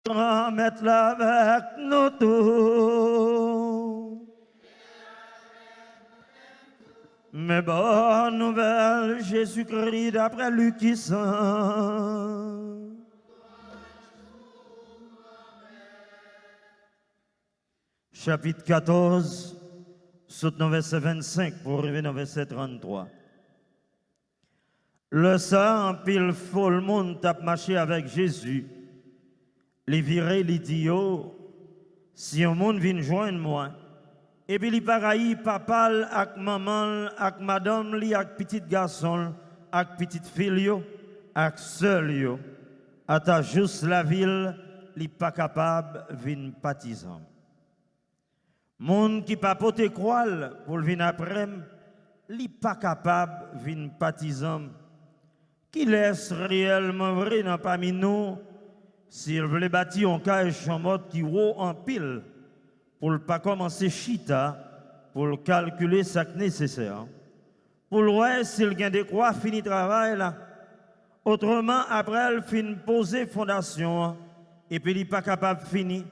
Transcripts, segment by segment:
Mettre là avec nous tous. Mais bonne nouvelle, Jésus-Christ d'après Luc qui saint. Chapitre 14, saute dans verset 25 pour arriver dans verset 33. Le sang, pile fou le monde tape marché avec Jésus. Les virés, les dit, si un monde vient joindre moi, et puis les pareil, papa, avec maman, avec madame, avec petit garçon, avec petite fille, avec seul, à ta juste la ville, les pas capable de venir partisan. Monde qui pas pote croire pour venir après, les pas capable de venir partisan. Qui laisse réellement vrai dans parmi nous, s'il veut bâtir un cage en mode qui haut en pile, pour ne pas commencer chita, pour calculer ce qui est nécessaire. Pour le voir s'il gagne des croix, fini travail là. Autrement, après, il finit poser fondation, et puis il n'est pas capable de finir.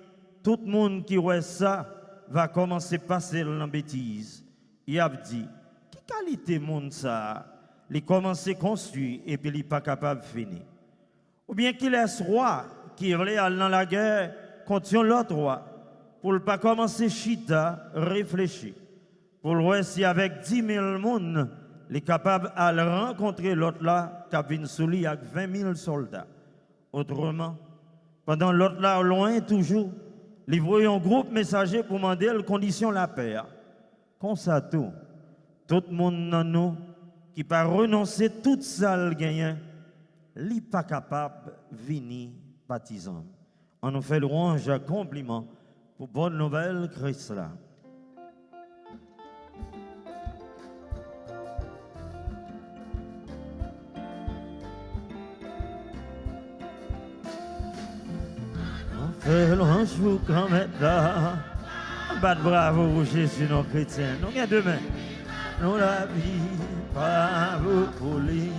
Tout le monde qui voit ça va commencer à passer dans la bêtise. Il a dit, quelle qualité monde ça? Il commence à construire, et puis il n'est pas capable de finir. Ou bien qu'il laisse roi qui voulait aller dans la guerre, continue l'autre roi, pour ne pas commencer chita, réfléchir. Pour le voir si avec 10 000 personnes, il est capable de rencontrer l'autre là, qui vient sous lui avec 20 000 soldats. Autrement, pendant l'autre là, loin toujours, il voit un groupe messager pour demander les conditions de la paix. Comme ça tout le monde dans nous, qui pas renoncer toute ça le gagnant, il n'est pas capable de venir partisan. On nous fait louange à compliment pour bonne nouvelle Christ là. On fait louange pour quand même là. Bat bravo pour Jésus, nos chrétiens. Nous gagnons demain. Nous la vie, bravo pour lui.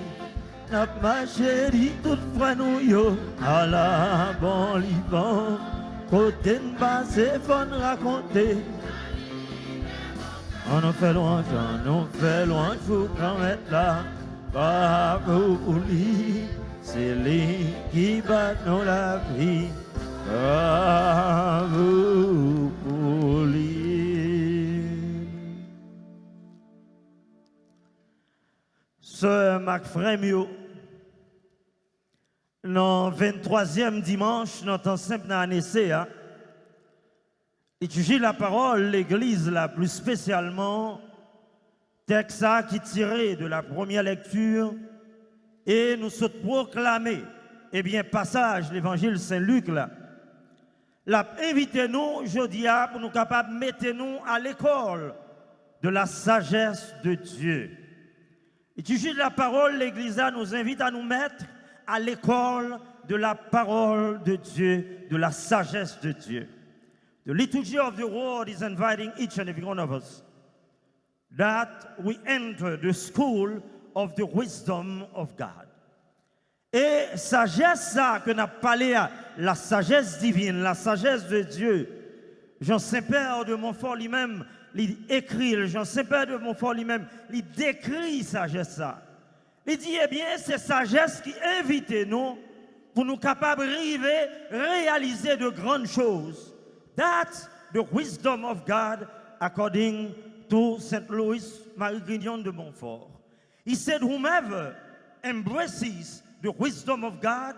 N'a pas chéri toute fois nous yo à la bon Liban. Côté de base, faut raconter. On nous fait louange pour quand même là. Bravo pour lui, c'est lui qui bat nous la vie. Bravo pour lui. Sœur Marc Frémio, dans le 23e dimanche, dans temps simple dans l'année CA, étudier la parole, l'Église, là, plus spécialement, texte qui tiré de la première lecture, et nous sommes proclamés, eh bien, passage, l'évangile Saint-Luc, là, l'a invité nous, aujourd'hui, pour nous capables de mettre nous à l'école de la sagesse de Dieu. Étudier la parole, l'Église nous invite à nous mettre à l'école de la parole de Dieu, de la sagesse de Dieu. The liturgy of the word is inviting each and every one of us that we enter the school of the wisdom of God. Et sagesse ça que nous avons parlé, la sagesse divine, la sagesse de Dieu. Jean Saint-Père de Montfort lui-même, il écrit, Jean Saint-Père de Montfort lui-même, il décrit sagesse ça. Il dit, eh bien, c'est sagesse qui invite nous pour nous capables d'arriver, réaliser de grandes choses. That's the wisdom of God according to St. Louis Marie Grignon de Montfort. He said, whomever embraces the wisdom of God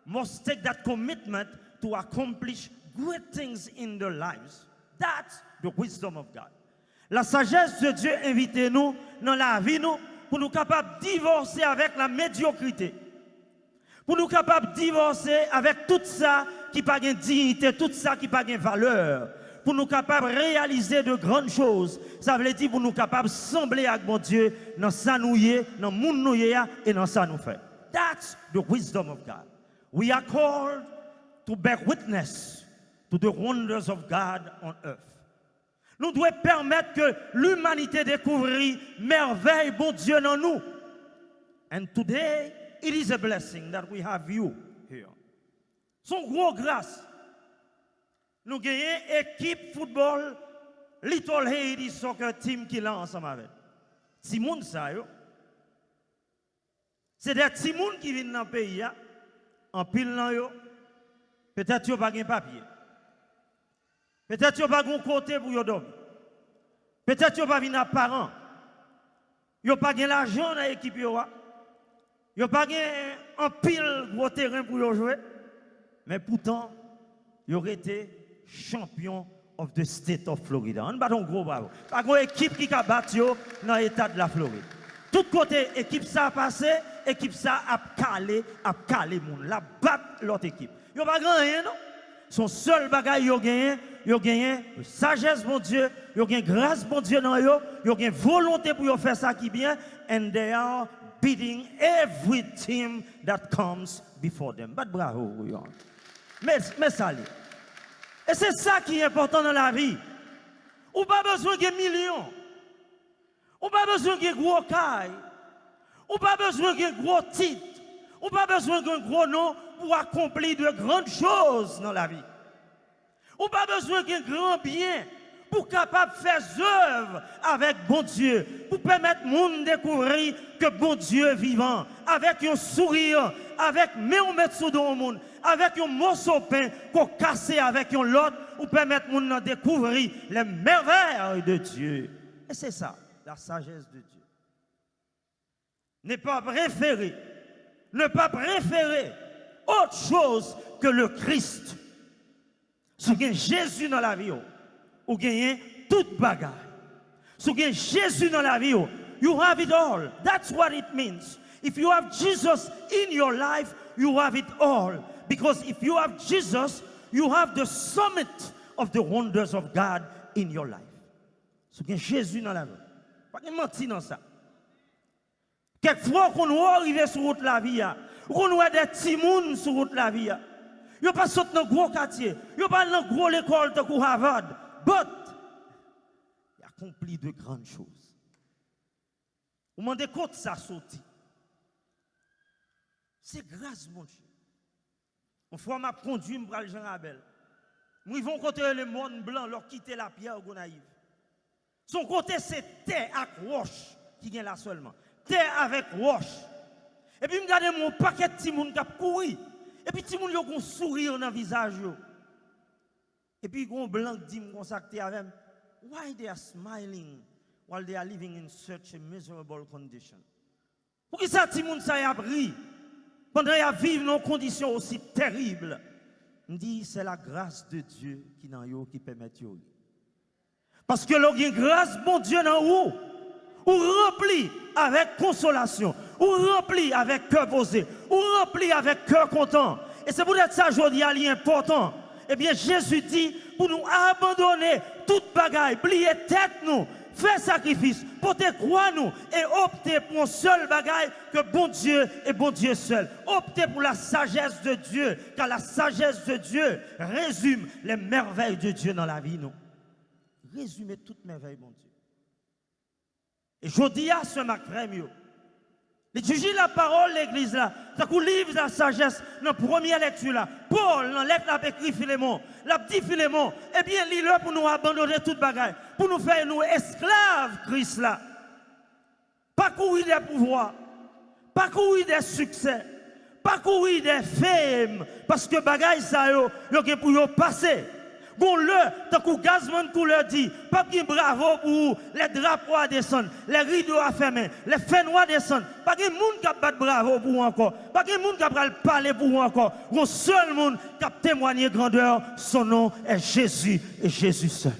must take that commitment to accomplish great things in their lives. That's the wisdom of God. La sagesse de Dieu invite nous dans la vie nous pour nous capables de divorcer avec la médiocrité. Pour nous capables de divorcer avec tout ça qui n'a pas de dignité, tout ça qui n'a pas de valeur. Pour nous capables de réaliser de grandes choses. Ça veut dire pour nous capables de sembler avec mon Dieu dans ça nous y dans monde nous y et dans ça nous fait. That's the wisdom of God. We are called to bear witness to the wonders of God on earth. Nous devons permettre que l'humanité découvre merveille bon Dieu dans nous. And today, it is a blessing that we have you here. Son gros grâce. Nous gagnons équipe football Little Haiti Soccer Team qui l'a ensemble avec. Timoun ça yo. C'est des Timoun qui viennent dans le pays en pile nan yo. Peut-être yo pas de papier. Peut-être yo pas de côté pour yo dormir. Peut-être yo pas venir parents. Yo pas de l'argent dans l'équipe yo. Yo pas un pile gros terrain pour yo jouer. Mais pourtant, yo été champion of the state of Florida. On bat un gros bravo. Pas une équipe qui a battu dans l'état de la Floride. Tout côté, équipe ça a passé, équipe ça a calé moun. La bat l'autre équipe. Yo pas rien non. Son seul bagage yo gagné sagesse bon Dieu, yo gagné grâce bon Dieu dans yo gagné volonté pour yo faire ça qui bien and they are beating every team that comes before them. But bravo. Mais ça et c'est ça qui est important dans la vie. On pas besoin de millions. On pas besoin de gros cailles. On pas besoin de gros titres. On pas besoin d'un gros nom pour accomplir de grandes choses dans la vie. On pas besoin d'un grand bien pour capable faire œuvre avec bon Dieu, pour permettre monde découvrir que bon Dieu est vivant, avec un sourire, avec on met sous dans le monde, avec un morceau de pain qu'on casse avec un lot, pour permettre monde de découvrir les merveilles de Dieu. Et c'est ça, la sagesse de Dieu. Ne pas préférer autre chose que le Christ. Si vous avez Jésus dans la vie, vous gagnez toute bagarre. Si vous avez Jésus dans la vie, you have it all. That's what it means. If you have Jesus in your life, you have it all. Because if you have Jesus, you have the summit of the wonders of God in your life. Si vous avez Jésus dans la vie, pas de mentir dans ça. Quelquefois qu'on arrive sur route la vie, qu'on voit des petits moun sur route la vie. Yo pas sauté dans gros quartier, yo pas dans gros l'école de Harvard, but il accompli de grandes choses. Vous demandez quand ça sorti. C'est grâce mon Dieu. Une fois m'a conduit m'bral Jean Abel. Nous vont côté le monde blanc leur quitter la pierre gonaïve. Son côté c'est terre avec roche qui vient là seulement. Terre avec roche. Et puis me regarder mon paquet de petit monde qui a couru. Et puis, tout le monde a un sourire dans le visage. Et puis, un blanc dit, avec why they are smiling while they are living in such a miserable condition? Pourquoi ça, tout le monde a pris pendant qu'ils vivent dans des conditions aussi terribles? Je dis, c'est la grâce de Dieu qui permet de. Parce que la grâce, bon Dieu, dans vous, ou rempli avec consolation, ou rempli avec cœur posé, ou rempli avec cœur content. Et c'est pour ça aujourd'hui, il est important. Eh bien, Jésus dit pour nous abandonner toute bagaille, plier tête nous, faire sacrifice, porter croix nous et opter pour un seul bagaille que bon Dieu et bon Dieu seul. Opter pour la sagesse de Dieu, car la sagesse de Dieu résume les merveilles de Dieu dans la vie. Nous. Résumer toutes merveilles, bon Dieu. Et je dis à ce matin, l'étudier la parole l'église là, ça qu'on livre la sagesse dans la première lecture là. Paul, dans lettre l'a écrit Philémon, l'a dit Philémon, eh bien, lis-le pour nous abandonner toute bagaille, pour nous faire nous esclaves Christ là. Pas courir des pouvoirs, pas courir des succès, pas courir des fame, parce que bagaille ça yo pour yo passer. Bon le, tant que Gazman couleur dit, pas bien bravo pour les drapeaux à descendre, les rideaux à fermer, les fenêtres à descendre, pas de monde qui a battu bravo pour vous encore, pas de monde qui a parlé pour vous encore, un seul monde qui a témoigné grandeur, son nom est Jésus et Jésus seul.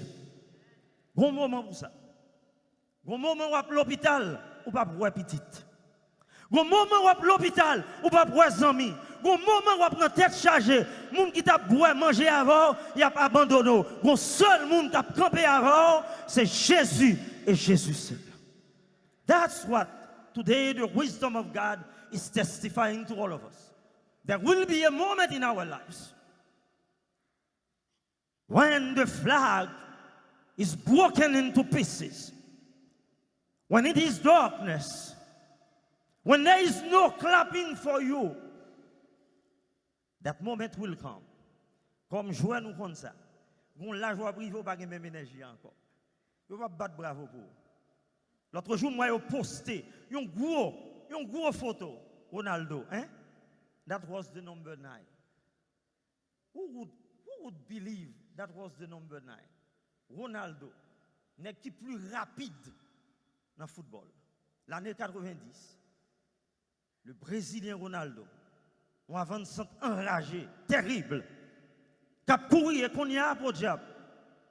Bon moment pour ça. Bon moment où à l'hôpital, ou pas pour petite. Bon moment où à l'hôpital, ou pas pour amis. Bon moment où on a tête chargée, monde qui t'a boire manger avant, il a abandonné. Le seul monde qui a campé avant, c'est Jésus et Jésus seul. That's what today the wisdom of God is testifying to all of us. There will be a moment in our lives when the flag is broken into pieces, when it is darkness, when there is no clapping for you. That moment will come. Comme jouer nous comme ça. Bon, la joie privée, pas de même énergie encore. Vous va battre bravo pour. L'autre jour, moi, j'ai posté une grosse photo. Ronaldo, hein? That was the number 9. Who would believe that was the number 9? Ronaldo, n'est qui plus rapide dans le football. L'année 90, le Brésilien Ronaldo, on a 25 enragé, terrible. Cap courir et qu'on y a pour diable.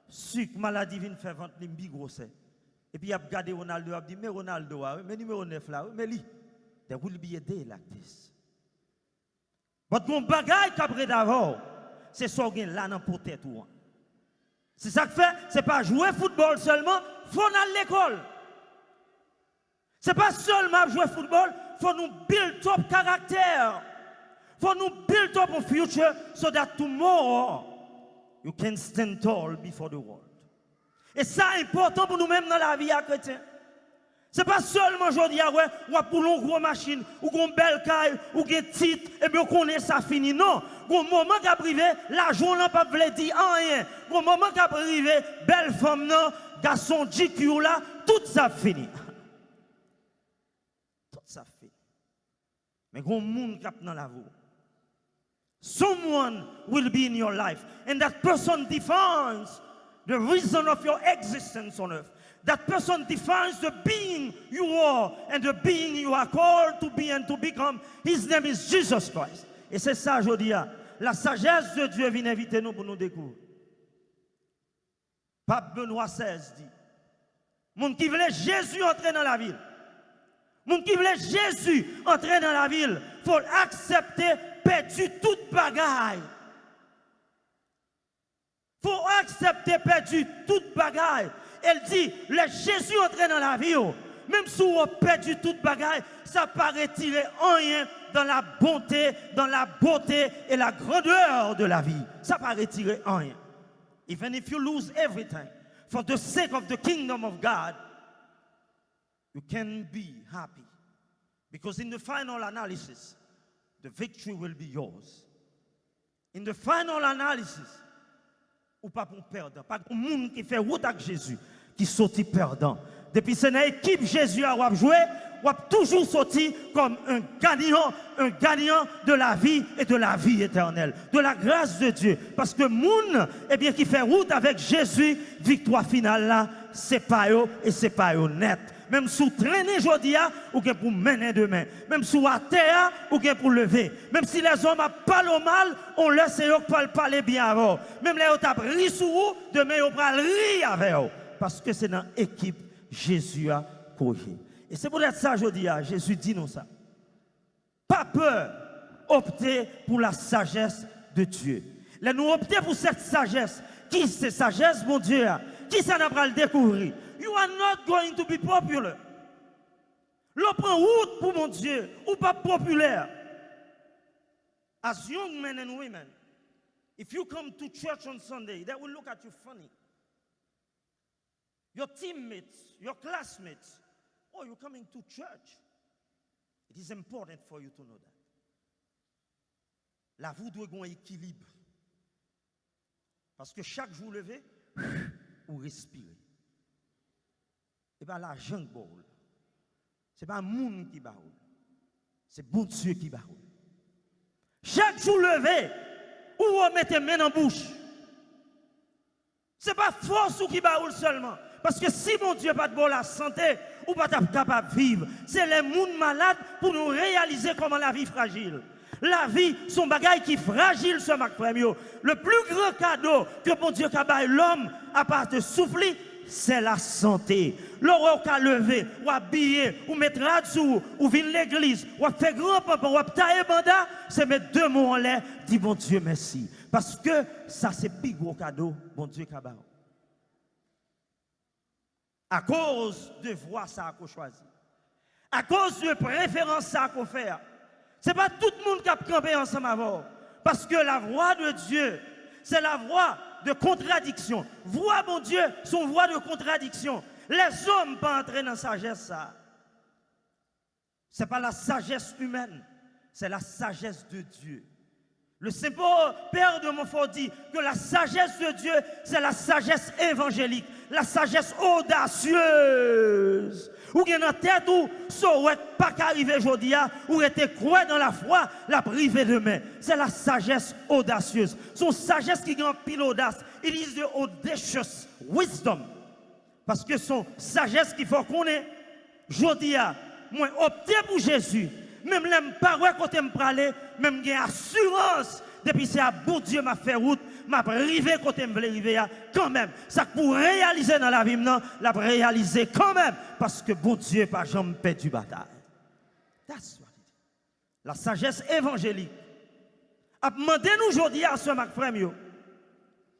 Sucre, maladie vient faire vente, l'imbi grosse. Et puis il a regardé Ronaldo, il a dit, mais Ronaldo, mais numéro 9 là, mais lui, there will be a day like this. But mon bagage qu'après d'abord, c'est ça qui est là dans pour tête ou. C'est ça que fait, c'est pas jouer football seulement, faut aller à l'école. C'est pas seulement jouer football, faut nous build up caractère. Faut nous build up a future so that tomorrow you can stand tall before the world. Et ça est important pour nous-mêmes dans la vie à chrétien. C'est pas seulement aujourd'hui, ou pour une grosse machine, ou une belle caille, ou un titre, et bien on connaît ça fini. Non, au moment qui a privé, l'argent n'a pas voulu dire rien. Au moment qui a privé, belle femme, non, garçon, GQ là, tout ça fini. Tout ça fini. Mais il y a un monde qui est dans la vie. Someone will be in your life, and that person defines the reason of your existence on earth. That person defines the being you are and the being you are called to be and to become. His name is Jesus Christ. Et c'est ça, je dis, la sagesse de Dieu vient inviter nous pour nous découvrir. Pape Benoît XVI dit, monde qui voulait Jésus entrer dans la ville, monde qui voulait Jésus entrer dans la ville, faut accepter perdu toute bagaille. Faut accepter perdu toute bagaille. Elle dit, le Jésus entré dans la vie, même si on a perdu toute bagaille, ça paraît tirer rien dans la bonté, dans la beauté et la grandeur de la vie. Ça paraît tirer rien. Even if you lose everything, for the sake of the kingdom of God, you can be happy. Because in the final analysis, the victory will be yours. In the final analysis, ou pas pour perdre, pas pour monde qui fait route avec Jésus, qui sortit perdant. Depuis cette équipe Jésus a joué, ou a toujours sorti comme un gagnant de la vie et de la vie éternelle, de la grâce de Dieu. Parce que monde, eh bien, qui fait route avec Jésus, victoire finale là, c'est pas eux et c'est pas honnête. Même sous traîner aujourd'hui, ou que pour mener demain. Même sous à terre, ou que pour lever. Même si les hommes parlent au mal, on laisse eux parler bien avant. Même les autres rient sous vous, demain ils vont rire avec eux. Parce que c'est dans l'équipe Jésus a couru. Et c'est pour être ça aujourd'hui, Jésus dit nous ça. Pas peur, optez pour la sagesse de Dieu. Là, nous optons pour cette sagesse. Qui c'est sagesse, mon Dieu? Qui ça n'a pas le découvrir? You are not going to be popular. L'on prend route pour mon Dieu, ou pas populaire. As young men and women, if you come to church on Sunday, they will look at you funny. Your teammates, your classmates, oh, you're coming to church. It is important for you to know that. La vie doit avoir un équilibre. Parce que chaque jour levé, ou respirer. Ce n'est pas l'argent qui baoule. Ce n'est pas le monde qui baoule. C'est bon Dieu qui baoule. Chaque jour levé, ou vous mettez main dans la bouche. Ce n'est pas force qui baoule seulement. Parce que si mon Dieu n'a pas de bonne la santé, ou pas capable de vivre, c'est les gens malades pour nous réaliser comment la vie est fragile. La vie, son bagage qui est fragile, ce Mac Premio. Le plus grand cadeau que mon Dieu a donné l'homme, à part de souffler, c'est la santé. L'heure où lever, ou habiller, ou mettre là-dessous, ou venir l'église, ou faire grand-papa, ou tailler banda, c'est mettre deux mots en l'air, dit bon Dieu merci. Parce que ça, c'est le plus gros cadeau, bon Dieu a donné. À cause de voix ça qu'on choisit. À cause de préférence ça qu'on fait. Ce n'est pas tout le monde qui a campé ensemble avant. Parce que la voix de Dieu, c'est la voix de contradiction. Voix, mon Dieu, son voix de contradiction. Les hommes ne peuvent pas entrer dans la sagesse. Ce n'est pas la sagesse humaine, c'est la sagesse de Dieu. Le Saint-Père de Montfort dit que la sagesse de Dieu, c'est la sagesse évangélique, la sagesse audacieuse. Ou bien dans tête ou souhaite pas qu'arriver aujourd'hui, ou était croix dans la foi, la privé demain. C'est la sagesse audacieuse. Son sagesse qui gagne pile audace. Il is the audacious wisdom. Parce que son sagesse qu'il faut qu'on ait, aujourd'hui, moi opté pour Jésus. Même les paroles côté me parler, même j'ai assurance depuis c'est à bon Dieu m'a fait route, m'a arrivé côté me arriver quand même. Ça pour réaliser dans la vie non, l'a réaliser quand même parce que bon Dieu pas jamais perdu bataille. That's what it is. La sagesse évangélique a demandé nous aujourd'hui à ce Mac frère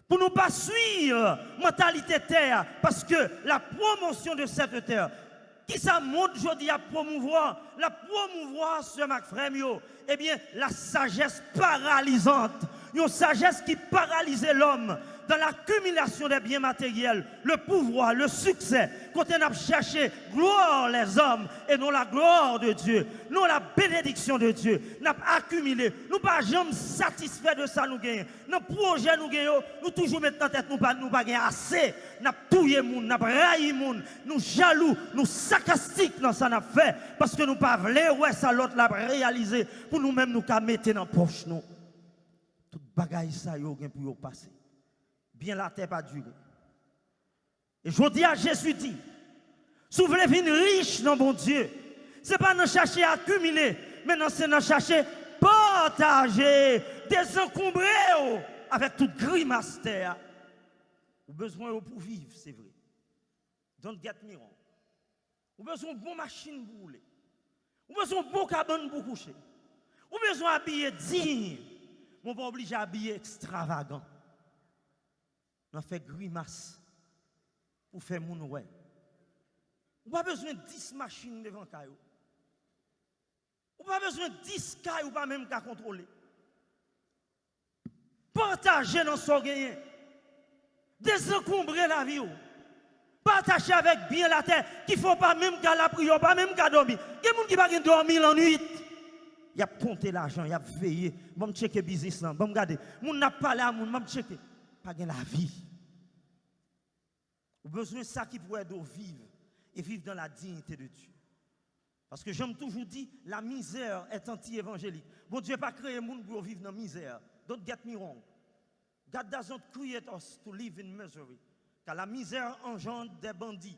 pour nous pas suivre mentalité terre parce que la promotion de cette terre qui ça montre aujourd'hui à promouvoir, ce Mac frère, eh bien, la sagesse paralysante, une sagesse qui paralysait l'homme dans l'accumulation des biens matériels, le pouvoir, le succès, quand on a cherché gloire les hommes et non la gloire de Dieu, non la bénédiction de Dieu, n'a accumulé, nous pas jamais satisfaits de ça nous gagnons. Nos projets nous gagnons, nous toujours mettons en tête nous pas assez, n'a touillé moun, n'a raillé moun, nous jaloux, nous sarcastiques dans ça n'a fait parce que nous pas voulons ouais ça l'autre l'a réalisé pour nous-mêmes nous mettre dans poche nous. Toute bagaille ça yo gen pour yo passer. Bien la terre pas duré. Et je dis à Jésus dit, si vous voulez venir riche dans mon Dieu, ce n'est pas de chercher à accumuler, mais c'est de chercher à partager, désencombrer avec toute grimace terre. Vous avez besoin pour vivre, c'est vrai. Don't get me wrong. Vous avez besoin de bonne machine pour rouler. Vous avez besoin de bonne cabane pour coucher. Vous avez besoin d'habiller digne. Vous pas obligé à habiller extravagant. On fait grimace pour faire mon ouais. Vous pas besoin de 10 machines devant caillou. Vous pas besoin de 10 cailloux pas même qu'à contrôler. Partagez dans son gain. Désencombrer la vie. Partagez avec bien la terre qu'il ne faut pas même qu'à la prière, pas même qu'à dormir. Il y a des gens qui ne peuvent pas dormir la nuit. Il a compté l'argent, il a veillé, il a checké le business, il a regardé. Il n'a pas là, il a checké. Pas de la vie. Vous avez besoin de ça qui pourrait vivre et vivre dans la dignité de Dieu. Parce que j'aime toujours dire, la misère est anti-évangélique. Bon Dieu n'a pas créé le monde pour vivre dans la misère. Don't get me wrong. God doesn't create us to live in misery. Car la misère engendre des bandits.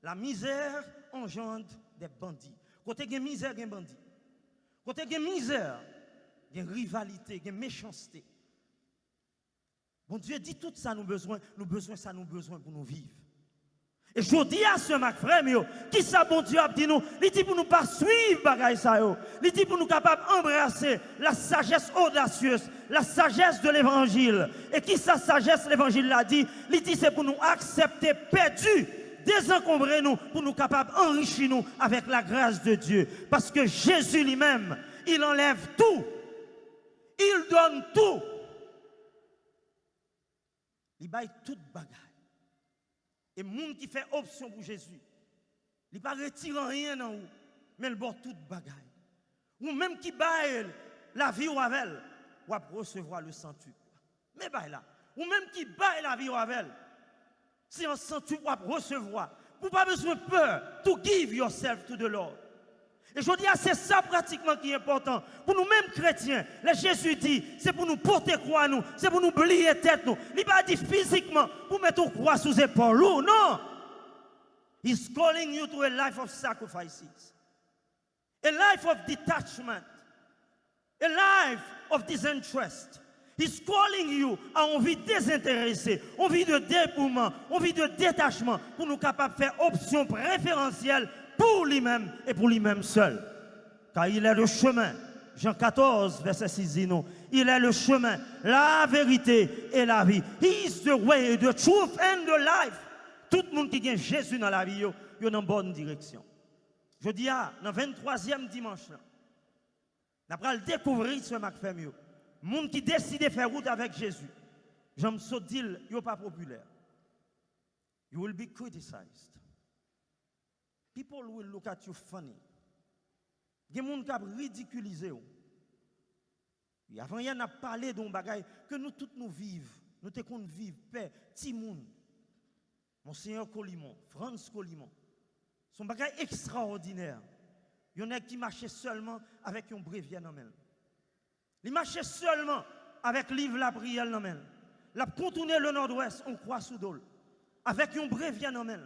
La misère engendre des bandits. Côté il y a misère, il y a bandits. Côté il y a misère, il y a rivalité, il y a méchanceté. Bon Dieu dit tout ça, nous besoin pour nous vivre. Et je dis à ce Mac frère, qui ça bon Dieu a dit nous, il dit pour nous pas suivre bagaille ça yo. Il dit pour nous capables d'embrasser la sagesse audacieuse, la sagesse de l'évangile. Et qui sa sagesse l'évangile l'a dit, il dit c'est pour nous accepter perdu, désencombrer nous, pour nous capables d'enrichir nous avec la grâce de Dieu. Parce que Jésus lui-même, il enlève tout. Il donne tout. Il baille toute bagaille. Et le monde qui fait option pour Jésus, il ne pas retirer rien dans vous, mais il boit toute bagaille. Ou même qui baille la vie ou avec elle, ou à recevoir le centuple. Mais baille là. Ou même qui baille la vie ou avec elle, si un centuple ou à recevoir, vous n'avez pas besoin de peur, to give yourself to the Lord. Et je dis, c'est ça pratiquement qui est important. Pour nous-mêmes chrétiens, le Jésus dit, c'est pour nous porter croix, nous, c'est pour nous plier tête, nous. Il n'a pas dit physiquement, pour mettre une croix sous épaule, non. He's calling you to a life of sacrifices, a life of detachment, a life of disinterest. He's calling you à une vie désintéressée, une vie de dépouillement, une vie de détachement, pour nous capables de faire option préférentielle pour lui-même et pour lui-même seul. Car il est le chemin. Jean 14, verset 6 dit nous. Il est le chemin, la vérité et la vie. He is the way, the truth and the life. Tout le monde qui a Jésus dans la vie, il est dans la bonne direction. Je dis, dans le 23e dimanche, nous allons découvrir ce Mac Femio. Les gens qui décident de faire route avec Jésus, je me suis dit, ils ne sont pas populaires. You will be criticized. People will look at you funny. Il y a des gens qui ridiculisent. Avant, il y a parlé d'un bagage que nous tous nous vivons. Nous te qu'on vivre paix, Timoun, Monseigneur Colimon, Franz Colimon. Son bagage extraordinaire. Il y en a qui marchaient seulement avec un bréviaire dans la main. Ils marchaient seulement avec livre la prière dans la main. La contourner le nord-ouest, on croit sous dol. Avec un bréviaire dans la main.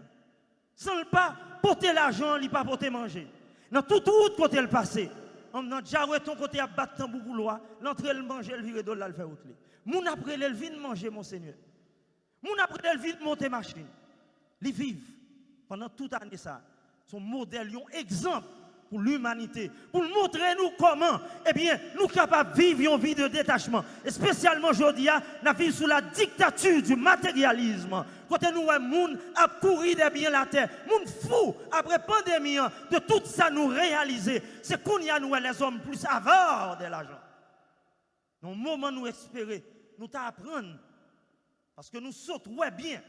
Sans le pas porter l'argent, il pas porter manger. Dans tout côté le passé. On a déjà ton côté à battre tambour pour loi, l'entrée le manger, le virer de là le faire autre. Moun après le vin manger mon Seigneur. Moun après le vin monter machine. Ils vivent pendant toute année ça. Son modèle, un exemple pour l'humanité, pour montrer nous comment, eh bien, nous sommes capables de vivre une vie de détachement. Et spécialement aujourd'hui, nous vivons sous la dictature du matérialisme. Quand nous voyons moun a courir des biens la terre, moun fou après pandémie de tout ça nous réaliser, c'est qu'on y a nous les hommes plus avares de l'argent. Dans le moment nous espérer, nous t'apprendre parce que nous sautons bien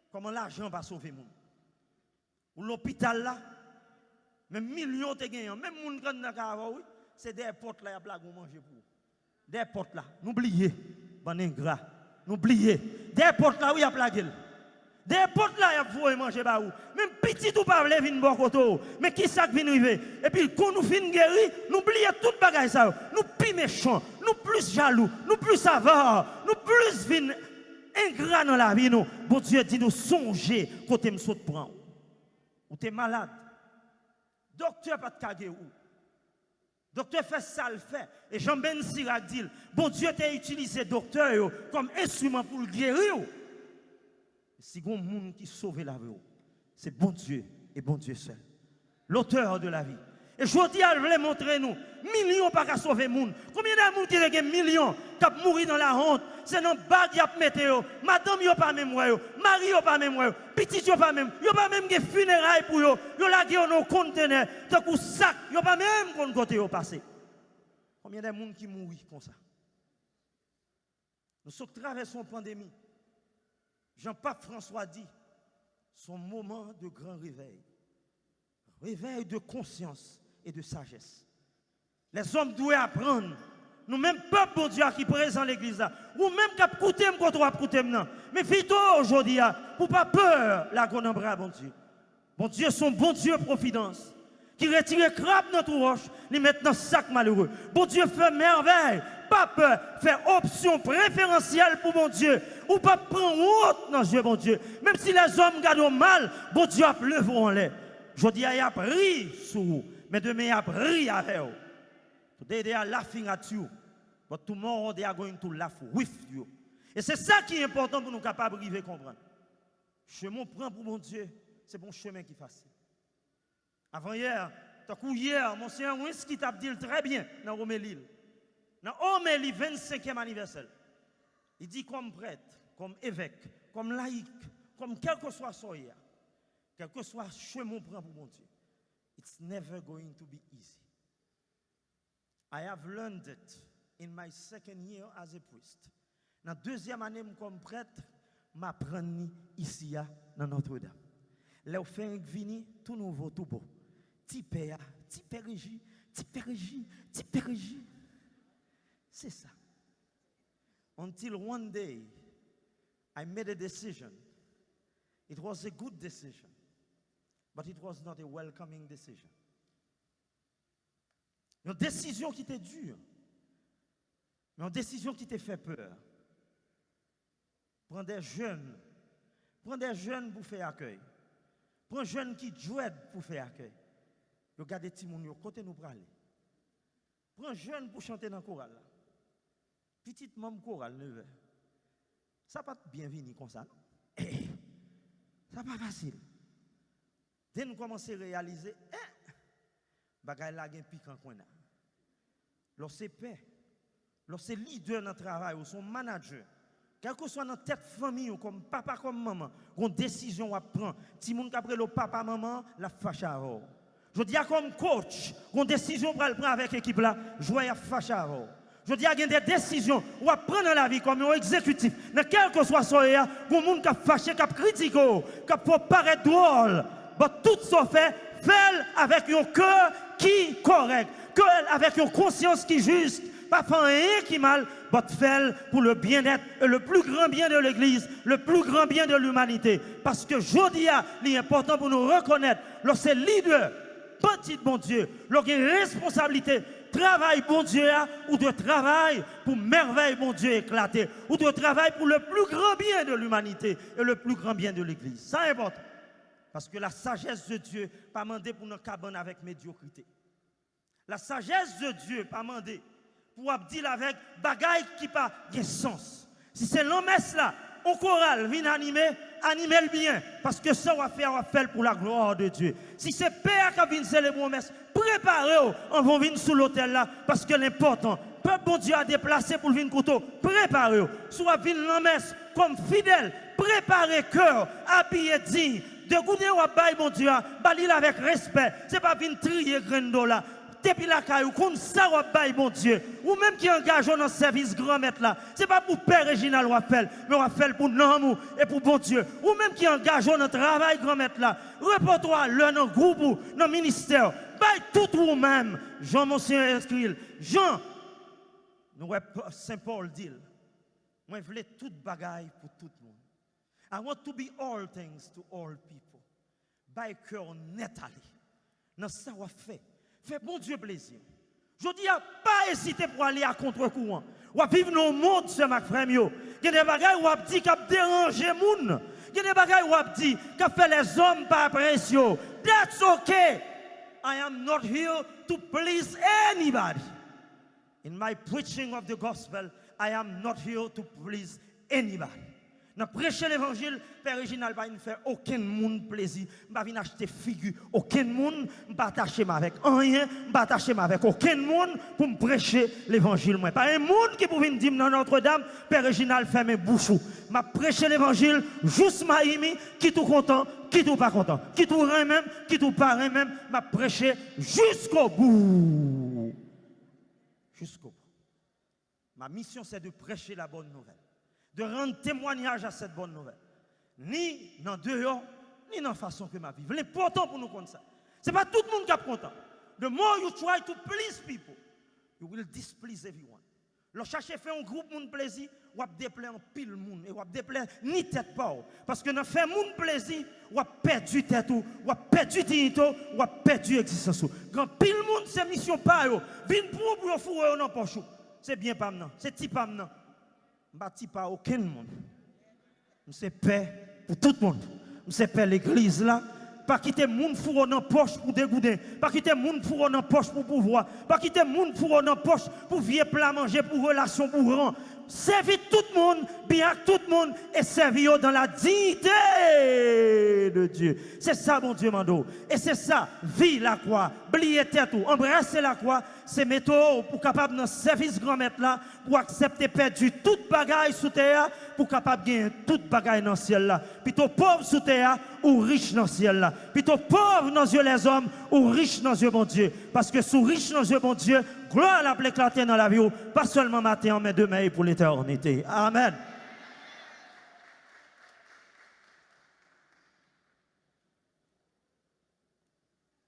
comment l'argent va sauver moun. Ou l'hôpital là, même millions de gagnants, même moun grand dans Carava, oui, c'est des portes là, y a blague ou manger pour. Des portes là, n'oubliez, bon ingrat, n'oubliez. Des portes là, oui, y a blague. Des portes là, y a vous manger ba ou. Même petit ou pas venir bon côté, mais qui ça vient arriver? Et puis quand nous fin guéri, n'oubliez tout bagage ça. Nous plus méchants, nous plus jaloux, nous plus avares, nous plus vin ingrat dans la vie nous. Bon Dieu dit nous songer côté me saute prend. Ou t'es malade. Docteur pas de kage ou. Docteur fait ça le fait. Et Jean-Ben Sirac dit, bon Dieu t'a utilisé docteur comme instrument pour le guérir. Si il y a un monde qui sauve la vie, c'est bon Dieu et bon Dieu seul. L'auteur de la vie. Et je dis, elle voulait montrer nous, millions pas qu'à sauver le monde. Combien de monde qui a millions qui a mouru dans la honte? C'est dans le bag qui a météo. Madame, yo pas même moi, mari, yo pas même moi, petit, yo pas même, yo pas même des funérailles pour yo. Yo lagué dans conteneur, tant que sac, yo pas même qu'on côté yo passé. Combien de monde qui mourent comme ça? Nous sommes traversons une pandémie. Jean-Pape François dit, son moment de grand réveil. Réveil de conscience et de sagesse. Les hommes doivent apprendre. Nous-mêmes, peuple bon Dieu qui est présent dans l'église, ou même qui a écouté quand on a écouté maintenant. Mais vite aujourd'hui, pour pas peur, la grande bras, bon Dieu. Bon Dieu, son bon Dieu providence, qui retire crabe dans tout roche, les met dans sac malheureux. Bon Dieu fait merveille, pas peur, fait option préférentielle pour bon Dieu, ou pas prendre honte dans Dieu, bon Dieu. Même si les hommes gardent mal, bon Dieu a levé en l'air. Je dis, il a pris sur vous, mais demain, il a pris avec vous. Today they are laughing at you, but tomorrow they are going to laugh with you. Et c'est ça qui est important pour nous capables de comprendre. Chemin prend pour mon Dieu, c'est bon chemin qui est facile. Avant hier, hier, mon Seigneur Winsky t'a dit très bien dans Romélie. Dans Romélie, 25e anniversaire. Il dit comme prêtre, comme évêque, comme laïc, comme quel que soit son hier. Quel que soit le chemin prend pour mon Dieu, it's never going to be easy. I have learned it in my second year as a priest. Dans la deuxième année comme prêtre, m'apprends ici dans Notre-Dame. Là où fait vini tout nouveau, tout beau. Tipéa, tipérégie, tipérégie, tipérégie. C'est ça. Until one day, I made a decision. It was a good decision. But it was not a welcoming decision. Une décision qui était dure. Une décision qui t'a fait peur. Prends des jeunes. Prends des jeunes pour faire accueil. Prends des jeunes qui jouent pour faire accueil. Regardez les petits gens, côté nous pour aller. Prends des jeunes pour chanter dans le choral. Petite maman choral, 9 heures. Ça n'a pas bien venu comme ça. Ça n'est pas facile. Dès que nous commençons à réaliser, bagay la gen piquant qu'on a. Lorsque paix, lorsque leader dans le travail ou son manager, quel que soit dans tête famille ou comme papa comme maman, une décision à prendre. Si moun après le papa maman, la fâche à vous. Je dis comme coach, une décision pour prendre avec l'équipe là, jouer à fâche à vous. Je dis qu'il y a des décisions ou à prendre dans la vie comme un exécutif, dans quel que soit son ère, pour moun qui fâché, qui critique, qui pour paraître drôle. Mais tout ça fait avec un cœur qui est correct, avec une conscience qui est juste, pas faire rien qui mal, votre faire pour le bien-être et le plus grand bien de l'Église, le plus grand bien de l'humanité. Parce que je dis, il est important pour nous reconnaître, lorsque leader, petit bon Dieu, lorsqu'il y a responsabilité, travail bon Dieu, ou de travail pour merveille bon Dieu éclater, ou de travail pour le plus grand bien de l'humanité et le plus grand bien de l'Église. Ça est important. Parce que la sagesse de Dieu pas demandé pour nos cabanes avec médiocrité. La sagesse de Dieu pas demandé pour dire avec bagaille qui pas de sens. Si c'est l'homme là, au choral, vient animer le bien. Parce que ça, on va faire pour la gloire de Dieu. Si c'est Père qui vient célébrer messe, préparez-vous, on va venir sous l'autel là. Parce que l'important, peuple bon Dieu a déplacé pour venir couteau, préparez-vous. Soit venir la messe comme fidèle, préparez cœur, habillé digne. De goûter ou bail bon Dieu, balil avec respect. C'est pas venir trier grain là. Depuis la caillou, comme ça ou bail bon Dieu. Ou même qui engage dans le service grand maître là. C'est pas pour Père Réginal ou appel, mais on appelle pour nous et pour bon Dieu. Ou même qui engage dans le travail grand maître là. Repose-toi le dans groupe, dans le ministère. Bail tout ou même. Jean Monsieur inscrit. Jean, nous Saint Paul dit. Moi je voulais toute bagaille pour tout le monde. I want to be all things to all people. By cœur net aller. Dans ça, on fait. Fait bon Dieu plaisir. Je dis, pas hésiter pour aller à contre-courant. On vivre dans le monde, ce ma frère. Il y a des bagailles où on dit qu'on dérange les gens. Il y a des bagailles où on dit qu'on fait les hommes par pression. That's okay. I am not here to please anybody. In my preaching of the gospel, I am not here to please anybody. Dans prêcher l'évangile, Père Réginal va ne faire aucun monde plaisir. Je ne vais pas acheter figure. Aucun monde ne va attacher avec rien. Je ne vais attacher avec aucun monde pour me prêcher l'évangile. Pas un monde qui peut dire dans Notre-Dame, Père Réginal fait mes bouchons. Je prêcher l'évangile, juste Maïmi, qui tout content, qui tout pas content. Qui tout rien même, qui tout pas rien même. Je prêcher jusqu'au bout. Jusqu'au bout. Ma mission, c'est de prêcher la bonne nouvelle. De rendre témoignage à cette bonne nouvelle. Ni dans dehors, ni dans la façon que ma vie. L'important pour nous comme ça. Ce n'est pas tout le monde qui est content. The more you try to please people, you will displease everyone. Le chercher faire un groupe monde plaisir, ou déplaire en pile monde et ou déplaire ni tête pas. Parce que dans faire monde plaisir, ou perdu tête ou perdu dignité, ou perdu existence. Quand pile monde c'est mission pas yo, vinn pour fourrer dans poche. C'est bien pas maintenant, c'est type pas maintenant. Bâti par aucun monde. C'est paix pour tout le monde. C'est paix l'église là. Pas quitter monde fourreau dans poche pour dégoûter. Pas quitter monde fourreau dans poche pour pouvoir. Pas quitter monde fourreau dans poche pour vieux plat manger pour relation pour rang. Servir tout le monde, bien tout le monde et servir dans la dignité de Dieu. C'est ça mon Dieu mando. Et c'est ça, vie la croix, blier tête ou embrasser la croix, c'est méthode pour capable dans service grand maître là pour accepter perdu toute bagaille sous terre pour capable gagner toute bagaille dans le ciel là. Plutôt pauvre sous terre ou riche dans le ciel là. Plutôt pauvre dans les yeux les hommes ou riche dans les yeux mon Dieu. Parce que sous riche dans les yeux mon Dieu, gloire la éclater dans la vie, pas seulement matin, mais demain et pour l'éternité. Amen.